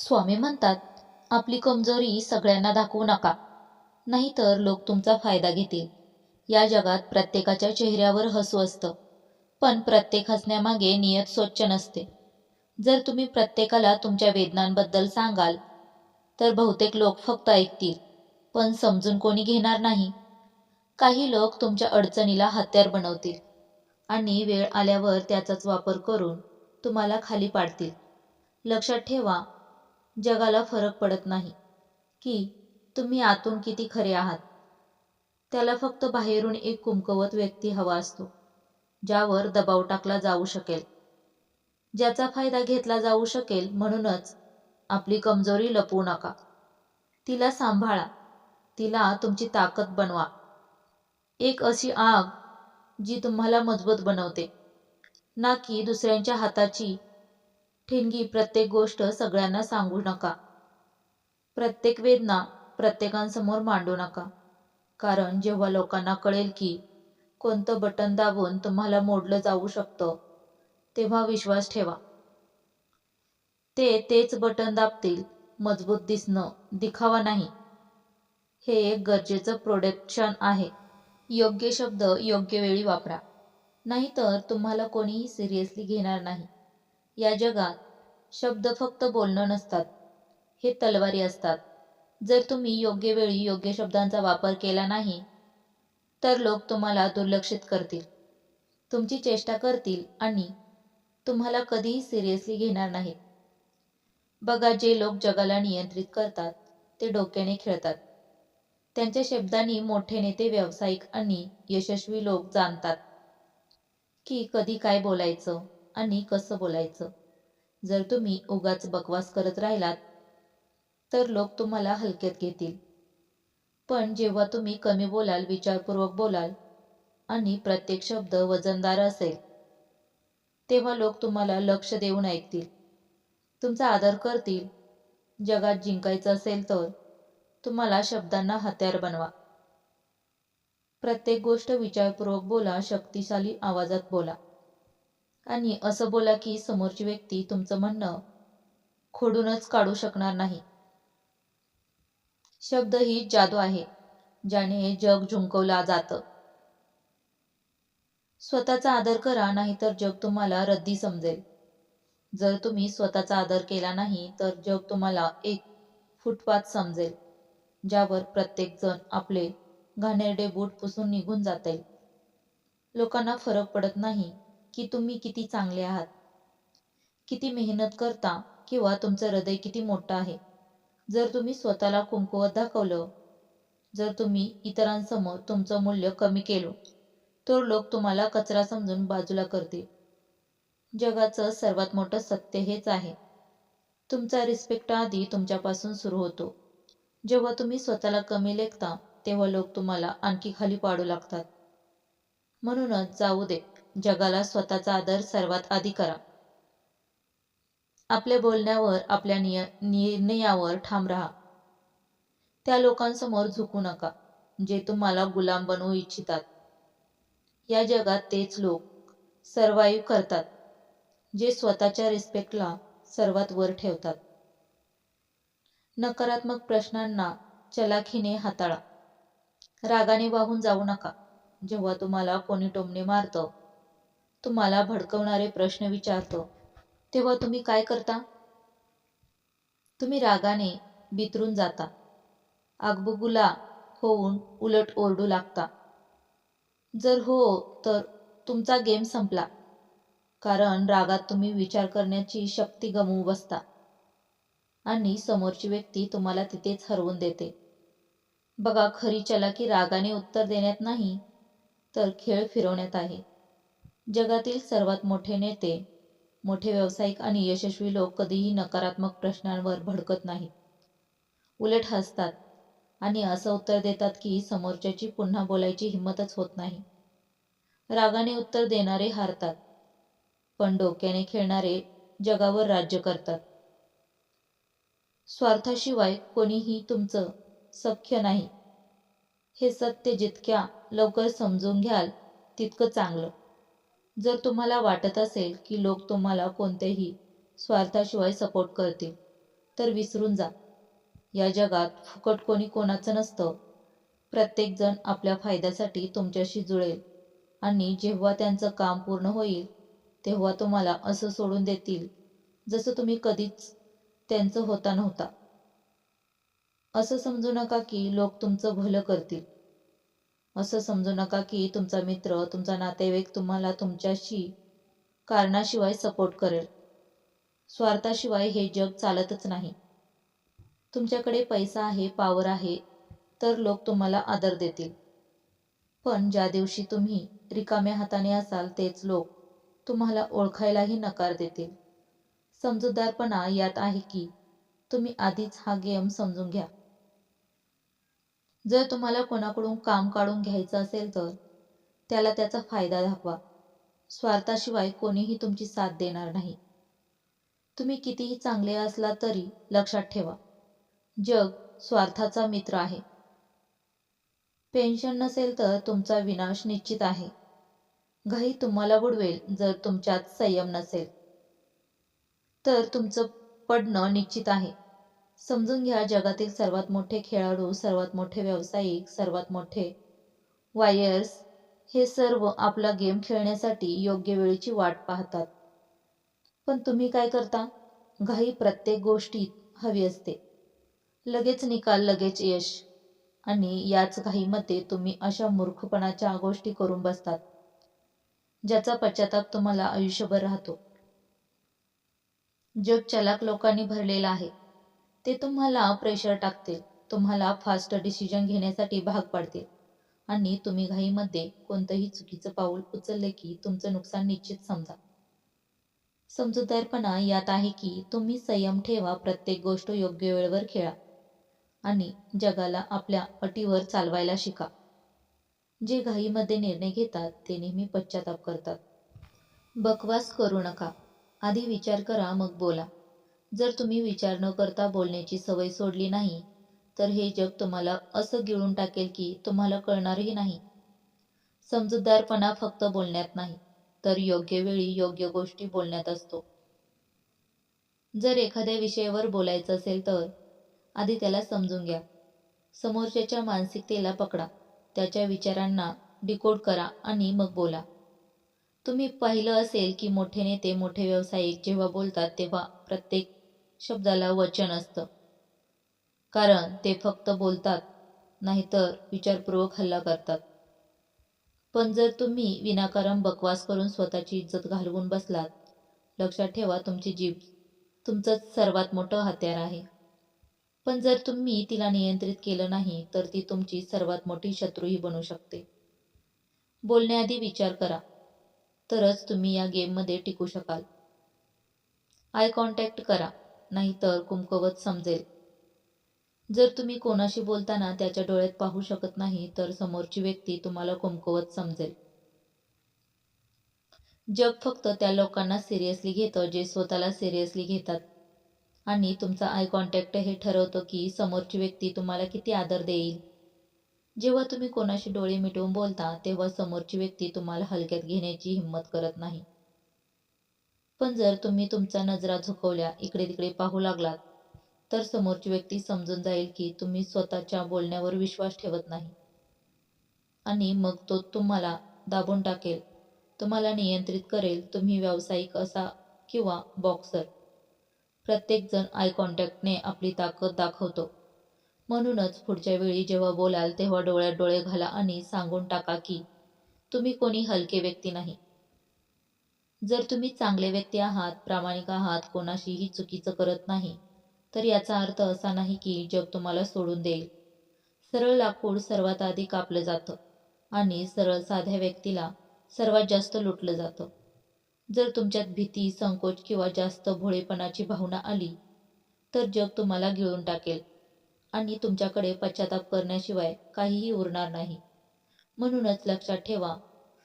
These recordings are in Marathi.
स्वामी म्हणतात, आपली कमजोरी सगळ्यांना दाखवू नका, नाहीतर लोक तुमचा फायदा घेतील. या जगात प्रत्येकाच्या चेहऱ्यावर हसू असतं, पण प्रत्येक हसण्यामागे नियत स्वच्छ नसते. जर तुम्ही प्रत्येकाला तुमच्या वेदनांबद्दल सांगाल, तर बहुतेक लोक फक्त ऐकतील, पण समजून कोणी घेणार नाही. काही लोक तुमच्या अडचणीला हत्यार बनवतील आणि वेळ आल्यावर त्याचाच वापर करून तुम्हाला खाली पाडतील. लक्षात ठेवा, जगाला फरक पडत नाही की तुम्ही आतून किती खरे आहात. त्याला फक्त बाहेरून एक कुमकुवत व्यक्ती हवा असतो, ज्यावर दबाव टाकला जाऊ शकेल, ज्याचा फायदा घेतला जाऊ शकेल. म्हणूनच आपली कमजोरी लपवू नका, तिला सांभाळा, तिला तुमची ताकद बनवा. एक अशी आग जी तुम्हाला मजबूत बनवते, ना की दुसऱ्यांच्या हाताची ठिणगी. प्रत्येक गोष्ट सगळ्यांना सांगू नका, प्रत्येक वेदना प्रत्येकांसमोर मांडू नका, कारण जेव्हा लोकांना कळेल की कोणतं बटन दाबून तुम्हाला मोडलं जाऊ शकतं, तेव्हा विश्वास ठेवा, ते तेच बटन दाबतील. मजबूत दिसणं दिखावा नाही, हे एक गरजेचं प्रोटेक्शन आहे. योग्य शब्द योग्य वेळी वापरा, नाहीतर तुम्हाला कोणीही सिरियसली घेणार नाही. या जगात शब्द फक्त बोलणं नसतात, हे तलवारी असतात. जर तुम्ही योग्य वेळी योग्य शब्दांचा वापर केला नाही, तर लोक तुम्हाला दुर्लक्षित करतील, तुमची चेष्टा करतील आणि तुम्हाला कधीही सिरियसली घेणार नाहीत. बघा, जे लोक जगाला नियंत्रित करतात ते डोक्याने खेळतात. त्यांच्या शब्दांनी मोठे नेते, व्यावसायिक आणि यशस्वी लोक जाणतात की कधी काय बोलायचं आणि कसं बोलायचं. जर तुम्ही उगाच बकवास करत राहिलात, तर लोक तुम्हाला हलक्यात घेतील. पण जेव्हा तुम्ही कमी बोलाल, विचारपूर्वक बोलाल आणि प्रत्येक शब्द वजनदार असेल, तेव्हा लोक तुम्हाला लक्ष देऊन ऐकतील, तुमचा आदर करतील. जगात जिंकायचं असेल तर तुम्हाला शब्दांना हत्यार बनवा. प्रत्येक गोष्ट विचारपूर्वक बोला, शक्तिशाली आवाजात बोला आणि असं बोला की समोरची व्यक्ती तुमचं म्हणणं खोडूनच काढू शकणार नाही. शब्द ही जादू आहे, ज्याने जग जिंकवलं जातं. स्वतःचा आदर करा, नाहीतर जग तुम्हाला रद्दी समजेल. जर तुम्ही स्वतःचा आदर केला नाही, तर जग तुम्हाला एक फुटपाथ समजेल, ज्यावर प्रत्येक जण आपले घाणेरडे बूट पुसून निघून जातील. लोकांना फरक पडत नाही की तुम्ही किती चांगले आहात, किती मेहनत करता किंवा तुमचं हृदय किती मोठं आहे. जर तुम्ही स्वतःला कमकुवत दाखवलं, जर तुम्ही इतरांसमोर तुमचं मूल्य कमी केलं, तर लोक तुम्हाला कचरा समजून बाजूला करतील. जगाचं सर्वात मोठं सत्य हेच आहे, तुमचा रिस्पेक्ट आधी तुमच्यापासून सुरू होतो. जेव्हा तुम्ही स्वतःला कमी लेखता, तेव्हा लोक तुम्हाला आणखी खाली पाडू लागतात. म्हणूनच जाऊ दे, जगाला स्वतःचा आदर सर्वात आधी करा. आपल्या बोलण्यावर, आपल्या निर्णयावर ठाम राहा. त्या लोकांसमोर झुकू नका जे तुम्हाला गुलाम बनवू इच्छितात. या जगात तेच लोक सर्व्हाइव्ह करतात जे स्वतःच्या रिस्पेक्टला सर्वात वर ठेवतात. नकारात्मक प्रश्नांना चलाखीने हाताळा. रागाने वाहून जाऊ नका. जेव्हा तुम्हाला कोणी टोमणे मारतं, तुम्हाला भडकवणारे प्रश्न विचारतं, तेव्हा तुम्ही काय करता? तुम्ही रागाने बिथरून जाता, आगबुगुला होऊन उलट ओरडू लागता. जर हो, तर तुमचा गेम संपला, कारण रागात तुम्ही विचार करण्याची शक्ती गमावून बसता आणि समोरची व्यक्ती तुम्हाला तिथेच हरवून देते. बघा, खरी चलाकी रागाने उत्तर देण्यात नाही, तर खेळ फिरवण्यात आहे. जगातील सर्वात मोठे नेते, मोठे व्यावसायिक आणि यशस्वी लोक कधीही नकारात्मक प्रश्नांवर भडकत नाहीत. उलट हसतात आणि असं उत्तर देतात की समोरच्याची पुन्हा बोलायची हिंमतच होत नाही. रागाने उत्तर देणारे हारतात, पण डोक्याने खेळणारे जगावर राज्य करतात. स्वार्थाशिवाय कोणीही तुमचं सख्य नाही, हे सत्य जितक्या लवकर समजून घ्याल, तितकं चांगलं. जर तुम्हाला वाटत असेल की लोक तुम्हाला कोणत्याही स्वार्थाशिवाय सपोर्ट करतील, तर विसरून जा. या जगात फुकट कोणी कोणाचं नसतं. प्रत्येकजण आपल्या फायद्यासाठी तुमच्याशी जुळेल आणि जेव्हा त्यांचं काम पूर्ण होईल तेव्हा तुम्हाला असं सोडून देतील जसं तुम्ही कधीच त्यांचं होता नव्हता. असं समजू नका की लोक तुमचं भलं करतील. असं समजू नका की तुमचा मित्र, तुमचा नातेवाईक तुम्हाला तुमच्याशी कारणाशिवाय सपोर्ट करेल. स्वार्थाशिवाय हे जग चालतच नाही. तुमच्याकडे पैसा आहे, पॉवर आहे, तर लोक तुम्हाला आदर देतील. पण ज्या दिवशी तुम्ही रिकाम्या हाताने असाल तेच लोक तुम्हाला ओळखायलाही नकार देतील. समजूतदारपणा यात आहे की तुम्ही आधीच हा गेम समजून घ्या. जर तुम्हाला कोणाकडून काम काढून घ्यायचं असेल तर त्याला त्याचा फायदा दाखवा. स्वार्थाशिवाय कोणीही तुमची साथ देणार नाही. तुम्ही कितीही चांगले असला तरी लक्षात ठेवा, जग स्वार्थाचा मित्र आहे. पेन्शन नसेल तर तुमचा विनाश निश्चित आहे. घाई तुम्हाला बुडवेल. जर तुमच्यात संयम नसेल तर तुमचं पडणं निश्चित आहे. समजून घ्या, जगातील सर्वात मोठे खेळाडू, सर्वात मोठे व्यावसायिक, सर्वात मोठे वायर्स हे सर्व आपला गेम खेळण्यासाठी योग्य वेळेची वाट पाहतात. पण तुम्ही काय करता? घाई प्रत्येक गोष्टीत हवी असते. लगेच निकाल, लगेच यश. आणि याच घाईमध्ये तुम्ही अशा मूर्खपणाच्या गोष्टी करून बसतात ज्याचा पश्चाताप तुम्हाला आयुष्यभर राहतो. जग चलाक लोकांनी भरलेलं आहे. ते तुम्हाला प्रेशर टाकतील, तुम्हाला फास्ट डिसिजन घेण्यासाठी भाग पाडतील आणि तुम्ही घाईमध्ये कोणतंही चुकीचं पाऊल उचलले की तुमचं नुकसान निश्चित समजा. समजूतदारपणा यात आहे की तुम्ही संयम ठेवा, प्रत्येक गोष्ट योग्य वेळेवर खेळा आणि जगाला आपल्या अटीवर चालवायला शिका. जे घाईमध्ये निर्णय घेतात ते नेहमी पश्चाताप करतात. बकवास करू नका. आधी विचार करा, मग बोला. जर तुम्ही विचार न करता बोलण्याची सवय सोडली नाही तर हे जग तुम्हाला असं गिळून टाकेल की तुम्हाला कळणारही नाही. समजूतदारपणा फक्त बोलण्यात नाही तर योग्य वेळी योग्य गोष्टी बोलण्यात असतो. जर एखाद्या विषयावर बोलायचं असेल तर आधी त्याला समजून घ्या. समोरच्याच्या मानसिकतेला पकडा, त्याच्या विचारांना डिकोड करा आणि मग बोला. तुम्ही पाहिलं असेल की मोठे नेते, मोठे व्यावसायिक जेव्हा बोलतात तेव्हा प्रत्येक शब्दाला वचन असतं. कारण ते फक्त बोलतात, नाहीतर विचारपूर्वक हल्ला करतात. पण जर तुम्ही विनाकारण बकवास करून स्वतःची इज्जत घालवून बसलात, लक्षात ठेवा, तुमची जीभ तुमचंच सर्वात मोठं हत्यार आहे. पण जर तुम्ही तिला नियंत्रित केलं नाही तर ती तुमची सर्वात मोठी शत्रूही बनू शकते. बोलण्याआधी विचार करा, तरच तुम्ही या गेममध्ये टिकू शकाल. आय कॉन्टॅक्ट करा, नाहीतर कुमकुवत समजेल. जर तुम्ही कोणाशी बोलताना त्याच्या डोळ्यात पाहू शकत नाही तर समोरची व्यक्ती तुम्हाला कुमकुवत समजेल. जग फक्त त्या लोकांना सिरियसली घेतं जे स्वतःला सिरियसली घेतात. आणि तुमचा आय कॉन्टॅक्ट हे ठरवतो की समोरची व्यक्ती तुम्हाला किती आदर देईल. जेव्हा तुम्ही कोणाशी डोळे मिटवून बोलता तेव्हा समोरची व्यक्ती तुम्हाला हलक्यात घेण्याची हिंमत करत नाही. पण जर तुम्ही तुमच्या नजरा झुकवल्या, इकडे तिकडे पाहू लागलात तर समोरची व्यक्ती समजून जाईल की तुम्ही स्वतःच्या बोलण्यावर विश्वास ठेवत नाही आणि मग तो तुम्हाला दाबून टाकेल, तुम्हाला नियंत्रित करेल. तुम्ही व्यावसायिक असा किंवा बॉक्सर, प्रत्येकजण आय कॉन्टॅक्टने आपली ताकद दाखवतो. म्हणूनच पुढच्या वेळी जेव्हा बोलाल तेव्हा डोळ्यात डोळे घाला आणि सांगून टाका की तुम्ही कोणी हलके व्यक्ती नाही. जर तुम्ही चांगले व्यक्ती आहात, प्रामाणिक आहात, कोणाशीही चुकीचं करत नाही, तर याचा अर्थ असा नाही की जग तुम्हाला सोडून देईल. सरळ लाकूड सर्वात आधी कापलं जातं आणि सरळ साध्या व्यक्तीला सर्वात जास्त लुटलं जातं. जर तुमच्यात भीती, संकोच किंवा जास्त भोळेपणाची भावना आली तर जग तुम्हाला गिळून टाकेल आणि तुमच्याकडे पश्चाताप करण्याशिवाय काहीही उरणार नाही. म्हणूनच लक्षात ठेवा,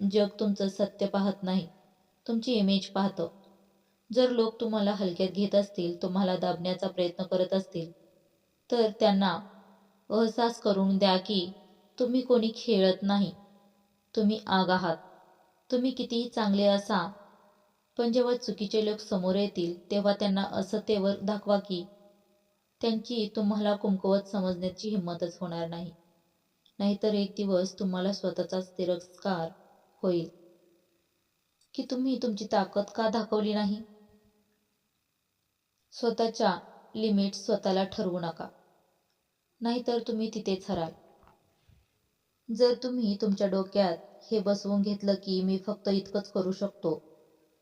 जग तुमचं सत्य पाहत नाही, तुमची इमेज पाहतं. जर लोक तुम्हाला हलक्यात घेत असतील, तुम्हाला दाबण्याचा प्रयत्न करत असतील, तर त्यांना अहसास करून द्या की तुम्ही कोणी खेळत नाही, तुम्ही आग आहात. तुम्ही कितीही चांगले असा, पण जेव्हा चुकीचे लोक समोर येतील तेव्हा त्यांना असतेवर दाखवा की त्यांची तुम्हाला कमकुवत समजण्याची हिंमतच होणार नाही. नाहीतर एक दिवस तुम्हाला स्वतःचाच तिरस्कार होईल की तुम्ही तुमची ताकद का दाखवली नाही. स्वतःच्या लिमिट्स स्वतःला ठरवू नका, नाहीतर तुम्ही तिथेच हराल. जर तुम्ही तुमच्या डोक्यात हे बसवून घेतलं की मी फक्त इतकंच करू शकतो,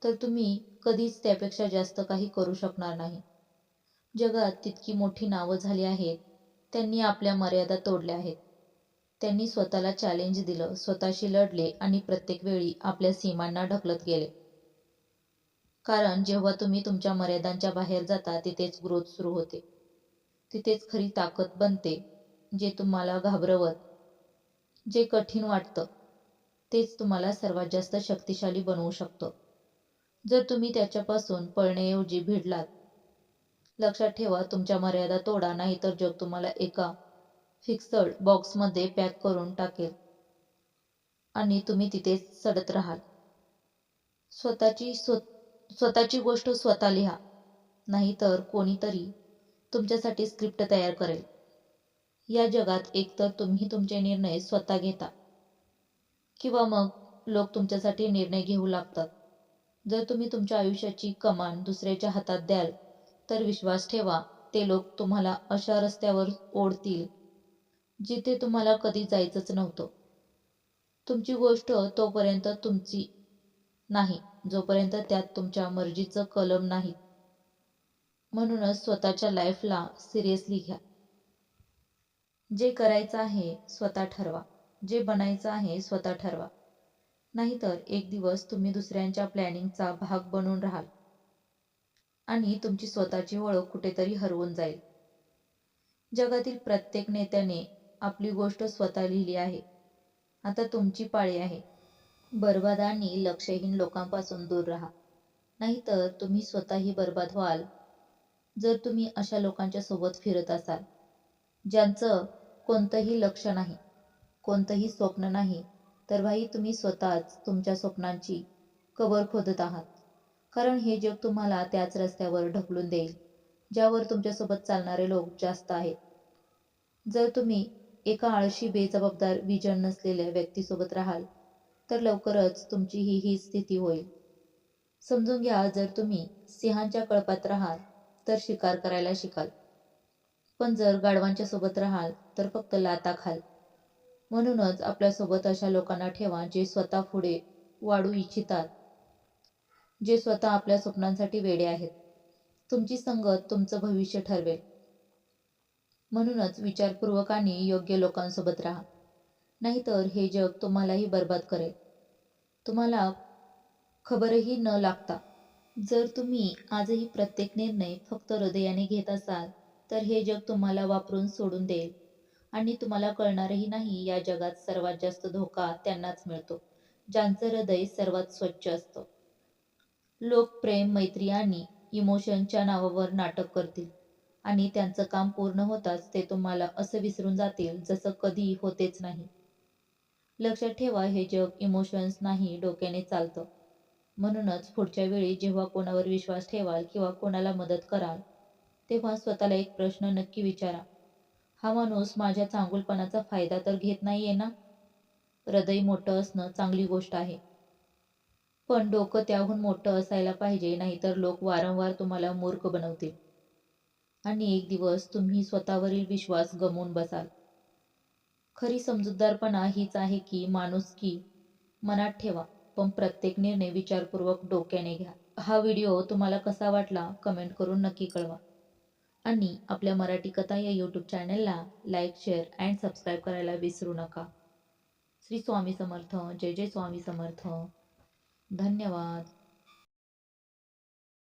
तर तुम्ही कधीच त्यापेक्षा जास्त काही करू शकणार नाही. जगात तितकी मोठी नावं झाली आहेत, त्यांनी आपल्या मर्यादा तोडल्या आहेत. त्यांनी स्वतःला चॅलेंज दिलं, स्वतःशी लढले आणि प्रत्येक वेळी आपल्या सीमांना ढकलत गेले. कारण जेव्हा तुम्ही तुमच्या मर्यादांच्या बाहेर जाता तिथेच ग्रोथ सुरू होते. तिथेच खरी ताकद बनते. जे तुम्हाला घाबरवत, जे कठीण वाटतं, तेच तुम्हाला सर्वात जास्त शक्तिशाली बनवू शकतं. जर तुम्ही त्याच्यापासून पळण्याऐवजी भिडलात. लक्षात ठेवा, तुमच्या मर्यादा तोडा, नाहीतर जग तुम्हाला एका फिक्स्ड बॉक्समध्ये पॅक करून टाकेल आणि तुम्ही तिथेच सडत राहाल. स्वतःची गोष्ट स्वतः लिहा, नाहीतर कोणीतरी तुमच्यासाठी स्क्रिप्ट तयार करेल. या जगात एकतर तुम्ही तुमचे निर्णय स्वतः घेता किंवा मग लोक तुमच्यासाठी निर्णय घेऊ लागतात. जर तुम्ही तुमच्या आयुष्याची कमान दुसऱ्याच्या हातात द्याल, तर विश्वास ठेवा, ते लोक तुम्हाला अशा रस्त्यावर ओढतील जिथे तुम्हाला कधी जायचंच नव्हतं. तुमची गोष्ट तोपर्यंत तुमची नाही, जोपर्यंत त्यात तुमच्या मर्जीचं कलम नाही. म्हणूनच स्वतःच्या लाईफला सिरियसली घ्या. जे करायचं आहे स्वतः ठरवा, जे बनायचं आहे स्वतः ठरवा. नाहीतर एक दिवस तुम्ही दुसऱ्यांच्या प्लॅनिंगचा भाग बनून राहाल आणि तुमची स्वतःची ओळख कुठेतरी हरवून जाईल. जगातील प्रत्येक नेत्याने आपली गोष्ट स्वतः लिहिली आहे. आता तुमची पाळी आहे. बर्बाद आणि लक्षहीन लोकांपासून दूर राहा, नाहीतर तुम्ही स्वतःही बर्बाद व्हाल. जर तुम्ही अशा लोकांच्या सोबत फिरत असाल, ज्यांचं कोणतंही लक्ष नाही, कोणतंही स्वप्न नाही, तर भाई तुम्ही स्वतःच तुमच्या स्वप्नांची कबर खोदत आहात. कारण हे जग तुम्हाला त्याच रस्त्यावर ढकलून देईल, ज्यावर तुमच्यासोबत चालणारे लोक जास्त आहेत. जर तुम्ही एका आळशी, बेजबाबदार, विजन नसलेल्या व्यक्तीसोबत राहाल, तर लवकरच तुमची ही स्थिती होईल. समजून घ्या, जर तुम्ही सिंहांच्या कळपात राहाल तर शिकार करायला शिकाल, पण जर गाढवांच्या सोबत राहाल तर फक्त लाथा खाल. म्हणूनच आपल्यासोबत अशा लोकांना ठेवा जे स्वतः पुढे वाढू इच्छितात, जे स्वतः आपल्या स्वप्नांसाठी वेडे आहेत. तुमची संगत तुमचं भविष्य ठरवेल. म्हणूनच विचारपूर्वक आणि योग्य लोकांसोबत राहा, नाहीतर हे जग तुम्हालाही बर्बाद करेल, तुम्हाला खबरही न लागता. जर तुम्ही आजही प्रत्येक निर्णय फक्त हृदयाने घेत असाल, तर हे जग तुम्हाला वापरून सोडून देईल आणि तुम्हाला कळणारही नाही. या जगात सर्वात जास्त धोका त्यांनाच मिळतो, ज्यांचं हृदय सर्वात स्वच्छ असतं. लोक प्रेम, मैत्री आणि इमोशनच्या नावावर नाटक करतील आणि त्यांचं काम पूर्ण होताच ते तुम्हाला असं विसरून जातील जसं कधी होतेच नाही. लक्षात ठेवा, हे जग इमोशन्स नाही, डोक्याने चालतं. म्हणूनच पुढच्या वेळी जेव्हा कोणावर विश्वास ठेवाल किंवा कोणाला मदत कराल, तेव्हा स्वतःला एक प्रश्न नक्की विचारा, हा माणूस माझ्या चांगुलपणाचा फायदा तर घेत नाहीये ना? हृदय मोठं असणं चांगली गोष्ट आहे, पण डोकं त्याहून मोठं असायला पाहिजे, नाहीतर लोक वारंवार तुम्हाला मूर्ख बनवतील आणि एक दिवस तुम्ही स्वतःवरील विश्वास गमावून बसाल. खरी समजूतदारपणा हीच आहे की माणुसकी मनात ठेवा, पण प्रत्येक निर्णय विचारपूर्वक डोक्याने घ्या. हा व्हिडिओ तुम्हाला कसा वाटला कमेंट करून नक्की कळवा आणि आपल्या मराठी कथा या यूट्यूब चॅनलला लाईक, शेअर अँड सबस्क्राईब करायला विसरू नका. श्री स्वामी समर्थ. जय जय स्वामी समर्थ. धन्यवाद.